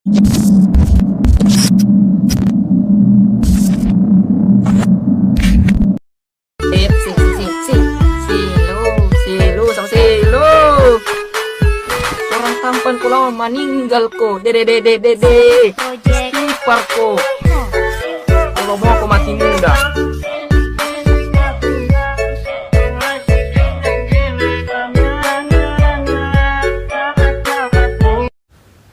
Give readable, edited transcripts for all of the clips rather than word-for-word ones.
Orang tampan pulau meninggal ko, dede istighfar ko. Kalau mau aku mati muda.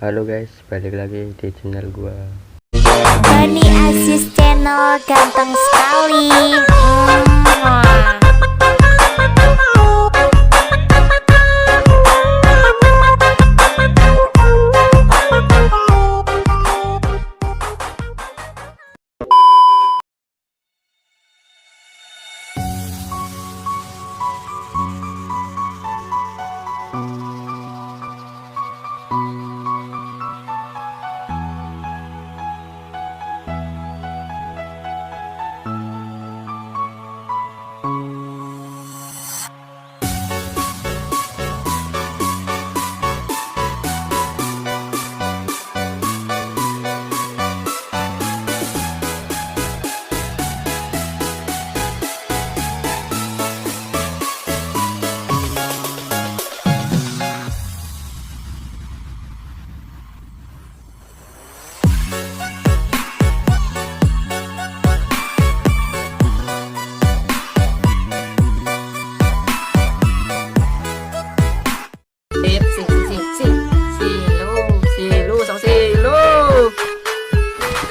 Halo guys, balik lagi di channel gua. Ini Asis channel ganteng sekali.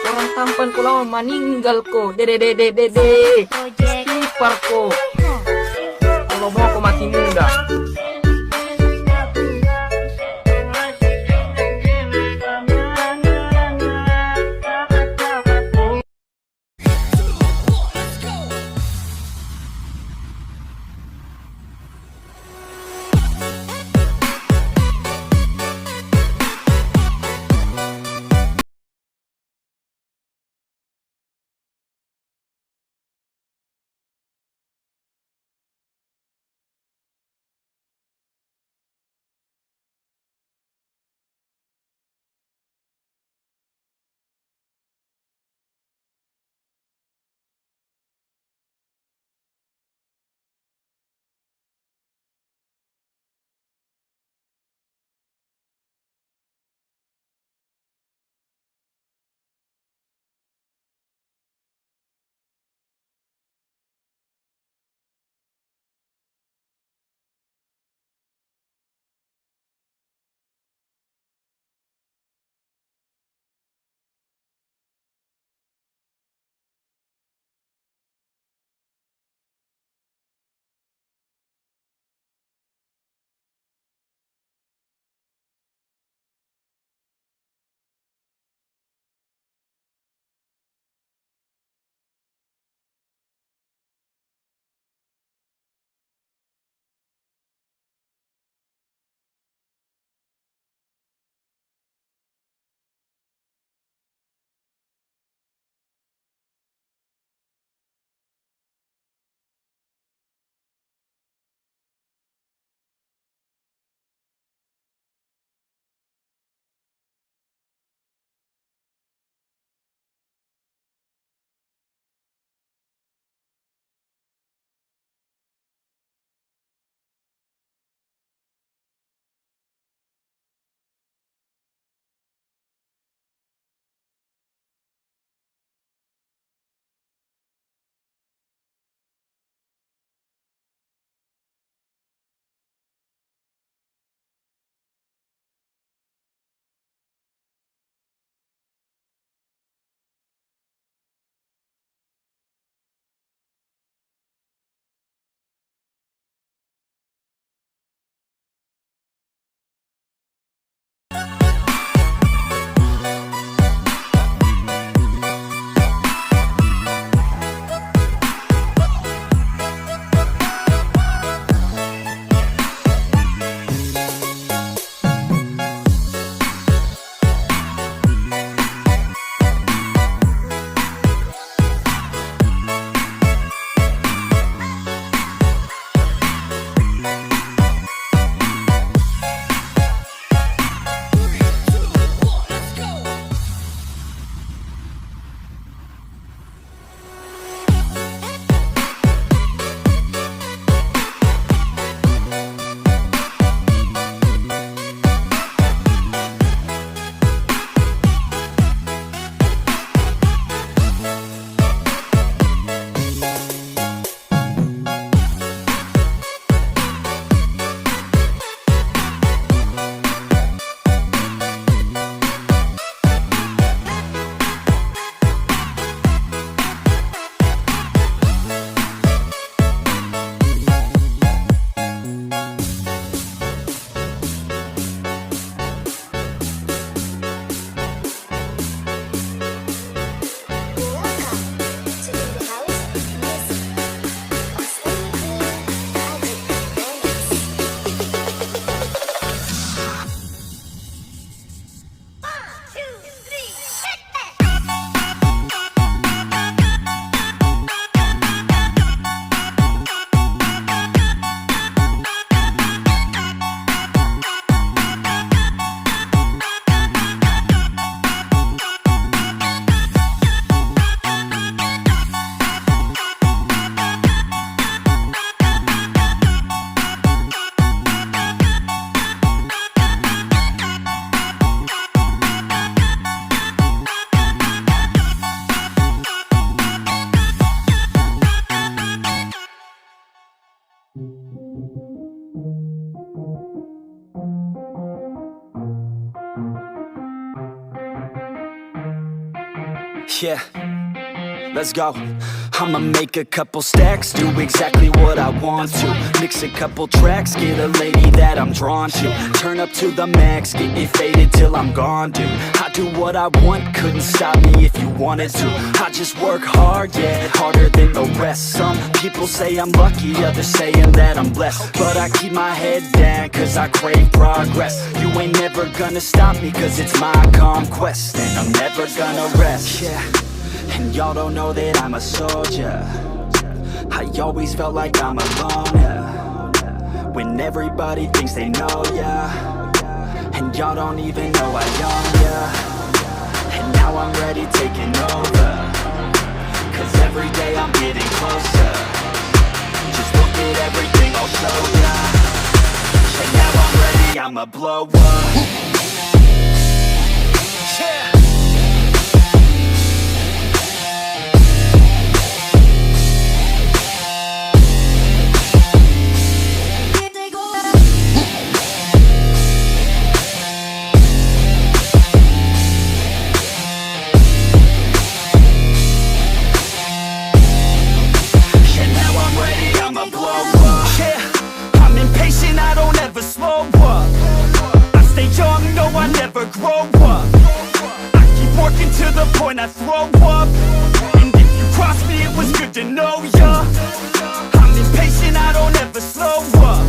Orang tampan pulau meninggal ko, dede istighfar ko. Kalau mau aku mati muda. Yeah, let's go. I'ma make a couple stacks, do exactly what I want to. Mix a couple tracks, get a lady that I'm drawn to. Turn up to the max, get it faded till I'm gone, dude. I do what I want, couldn't stop me if you wanted to. I just work hard, yeah, harder than the rest. Some people say I'm lucky, others saying that I'm blessed. But I keep my head down, cause I crave progress. You ain't never gonna stop me, cause it's my conquest. And I'm never gonna rest, yeah. And y'all don't know that I'm a soldier. I always felt like I'm alone, yeah. When everybody thinks they know, yeah. And y'all don't even know I own, yeah. And now I'm ready taking over, cause every day I'm getting closer. Just look at everything I'll show ya. And now I'm ready, I'ma blow up. Yeah. I throw up, and if you cross me, it was good to know ya. I'm impatient, I don't ever slow up.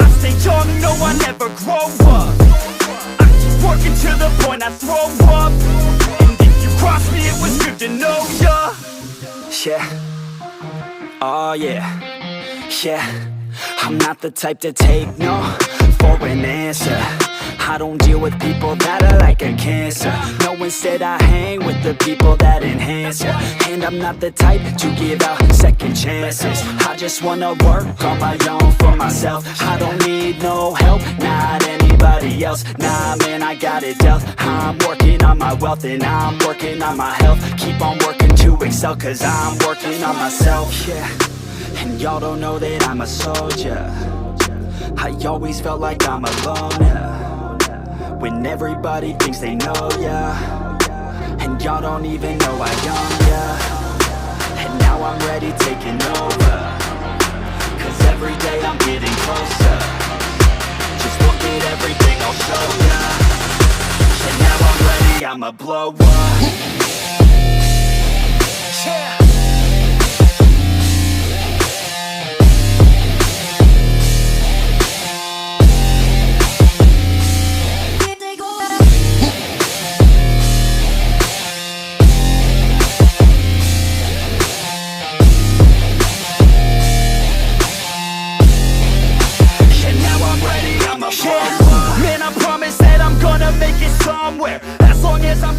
I stay young, no, I never grow up. I keep working to the point I throw up, and if you cross me, it was good to know ya. Yeah, oh yeah, yeah. I'm not the type to take no for an answer. I don't deal with people that are like a cancer. No, instead I hang with the people that enhance ya. And I'm not the type to give out second chances. I just wanna work on my own for myself. I don't need no help, not anybody else. Nah, man, I got it dealt. I'm working on my wealth and I'm working on my health. Keep on working to excel, cause I'm working on myself. Yeah, and y'all don't know that I'm a soldier. I always felt like I'm alone, yeah. When everybody thinks they know, yeah. And y'all don't even know I own, yeah. And now I'm ready taking over, cause every day I'm getting closer. Just look at everything I'll show ya. And now I'm ready, I'ma blow up. Yeah. Man, I promise that I'm gonna make it somewhere. As long as I'm